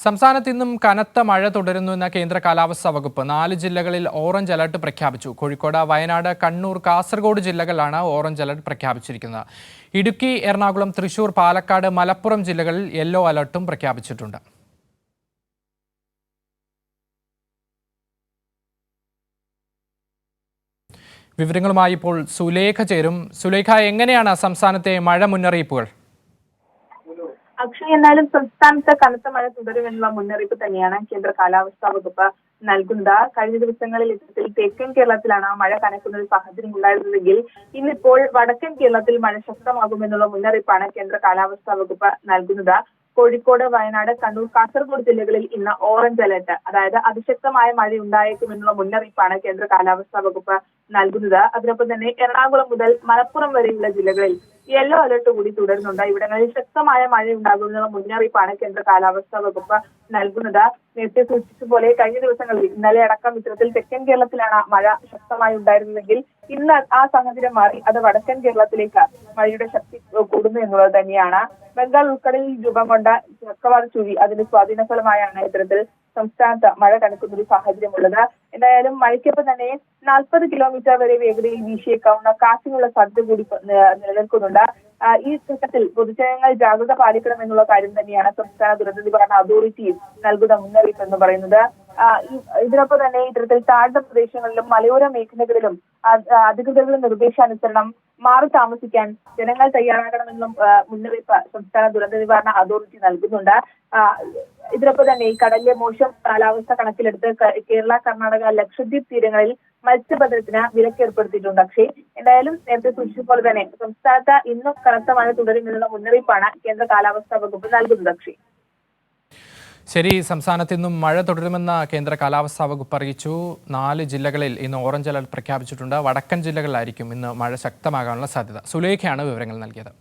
സംസ്ഥാനത്ത് ഇന്നും കനത്ത മഴ തുടരുന്നുവെന്ന കേന്ദ്ര കാലാവസ്ഥാ വകുപ്പ് 4 ജില്ലകളിൽ ഓറഞ്ച് അലർട്ട് പ്രഖ്യാപിച്ചു. കോഴിക്കോട്, വയനാട്, കണ്ണൂർ, കാസർഗോഡ് ജില്ലകളിലാണ് ഓറഞ്ച് അലർട്ട് പ്രഖ്യാപിച്ചിരിക്കുന്നത്. ഇടുക്കി, എറണാകുളം, തൃശൂർ, പാലക്കാട്, മലപ്പുറം ജില്ലകളിൽ യെല്ലോ അലർട്ടും പ്രഖ്യാപിച്ചിട്ടുണ്ട്. വിവരങ്ങളുമായി ഇപ്പോൾ സുലേഖ ചേരും. സുലേഖ, എങ്ങനെയാണ് സംസ്ഥാനത്തെ മഴ മുന്നറിയിപ്പുകൾ? അക്ഷയ്, എന്നാലും സംസ്ഥാനത്ത് കനത്ത മഴ തുടരുമെന്നുള്ള മുന്നറിയിപ്പ് തന്നെയാണ് കേന്ദ്ര കാലാവസ്ഥാ വകുപ്പ് നൽകുന്നത്. കഴിഞ്ഞ ദിവസങ്ങളിൽ ഇത്തരത്തിൽ തെക്കൻ കേരളത്തിലാണ് മഴ കനക്കുന്ന ഒരു സാഹചര്യം ഉണ്ടായിരുന്നതെങ്കിൽ ഇന്നിപ്പോൾ വടക്കൻ കേരളത്തിൽ മഴ ശക്തമാകുമെന്നുള്ള മുന്നറിയിപ്പാണ് കേന്ദ്ര കാലാവസ്ഥാ വകുപ്പ് നൽകുന്നത്. കോഴിക്കോട്, വയനാട്, കണ്ണൂർ, കാസർഗോഡ് ജില്ലകളിൽ ഇന്ന് ഓറഞ്ച് അലർട്ട്, അതായത് അതിശക്തമായ മഴ ഉണ്ടായേക്കുമെന്നുള്ള മുന്നറിയിപ്പാണ് കേന്ദ്ര കാലാവസ്ഥാ വകുപ്പ് നൽകുന്നത്. അതിനൊപ്പം തന്നെ എറണാകുളം മുതൽ മലപ്പുറം വരെയുള്ള ജില്ലകളിൽ യെല്ലോ അലർട്ട് കൂടി തുടരുന്നുണ്ട്. ഇവിടങ്ങളിൽ ശക്തമായ മഴ ഉണ്ടാകുമെന്നുള്ള മുന്നറിയിപ്പാണ് കേന്ദ്ര കാലാവസ്ഥാ വകുപ്പ് നൽകുന്നത്. നേരത്തെ സൂചിപ്പിച്ചതുപോലെ കഴിഞ്ഞ ദിവസങ്ങളിൽ ഇന്നലെ അടക്കം ഇത്തരത്തിൽ തെക്കൻ കേരളത്തിലാണ് മഴ ശക്തമായി ഉണ്ടായിരുന്നതെങ്കിൽ ഇന്ന് ആ സാഹചര്യം മാറി അത് വടക്കൻ കേരളത്തിലേക്ക് മഴയുടെ ശക്തി കൂടുന്നു എന്നുള്ളത് തന്നെയാണ്. ബംഗാൾ ഉൾക്കടലിൽ രൂപം കൊണ്ട ചക്രവാത ചുഴി അതിന്റെ സ്വാധീന ഫലമായാണ് ഇത്തരത്തിൽ സംസ്ഥാനത്ത് മഴ കനക്കുന്ന ഒരു സാഹചര്യമുള്ളത്. എന്തായാലും മഴയ്ക്കൊപ്പം തന്നെ 40 കിലോമീറ്റർ വരെ വേഗതയിൽ വീശിയേക്കാവുന്ന കാറ്റിനുള്ള സാധ്യത കൂടി നിലനിൽക്കുന്നുണ്ട്. ഈ ഘട്ടത്തിൽ പൊതുജനങ്ങൾ ജാഗ്രത പാലിക്കണമെന്നുള്ള കാര്യം തന്നെയാണ് സംസ്ഥാന ദുരന്ത നിവാരണ അതോറിറ്റി നൽകുന്ന മുന്നറിയിപ്പ് എന്ന് പറയുന്നത്. ഇതിനൊപ്പം തന്നെ ഇത്തരത്തിൽ താഴ്ന്ന പ്രദേശങ്ങളിലും മലയോര മേഖലകളിലും അധികൃതരുടെ നിർദ്ദേശാനുസരണം മാറി താമസിക്കാൻ ജനങ്ങൾ തയ്യാറാകണമെന്നും മുന്നറിയിപ്പ് സംസ്ഥാന ദുരന്ത നിവാരണ അതോറിറ്റി നൽകുന്നുണ്ട്. ഇതിനൊപ്പം തന്നെ ഈ കടലിലെ മോശം കാലാവസ്ഥ കണക്കിലെടുത്ത് കേരള, കർണാടക, ലക്ഷദ്വീപ് തീരങ്ങളിൽ മത്സ്യബന്ധനത്തിന് വിലക്ക് ഏർപ്പെടുത്തിയിട്ടുണ്ട്. പക്ഷേ എന്തായാലും നേരത്തെ സൂചിപ്പിച്ചതുപോലെ തന്നെ സംസ്ഥാനത്ത് ഇന്നും കനത്ത മഴ തുടരുമെന്നുള്ള മുന്നറിയിപ്പാണ് കേന്ദ്ര കാലാവസ്ഥാ വകുപ്പ് നൽകുന്നത്. അക്ഷയ്, ശരി, സംസ്ഥാനത്ത് ഇന്നും മഴ തുടരുമെന്ന കേന്ദ്ര കാലാവസ്ഥാ വകുപ്പ് അറിയിച്ചു. 4 ജില്ലകളിൽ ഇന്ന് ഓറഞ്ച് അലർട്ട് പ്രഖ്യാപിച്ചിട്ടുണ്ട്. വടക്കൻ ജില്ലകളിലായിരിക്കും ഇന്ന് മഴ ശക്തമാകാനുള്ള സാധ്യത. സുലേഖയാണ് വിവരങ്ങൾ നൽകിയത്.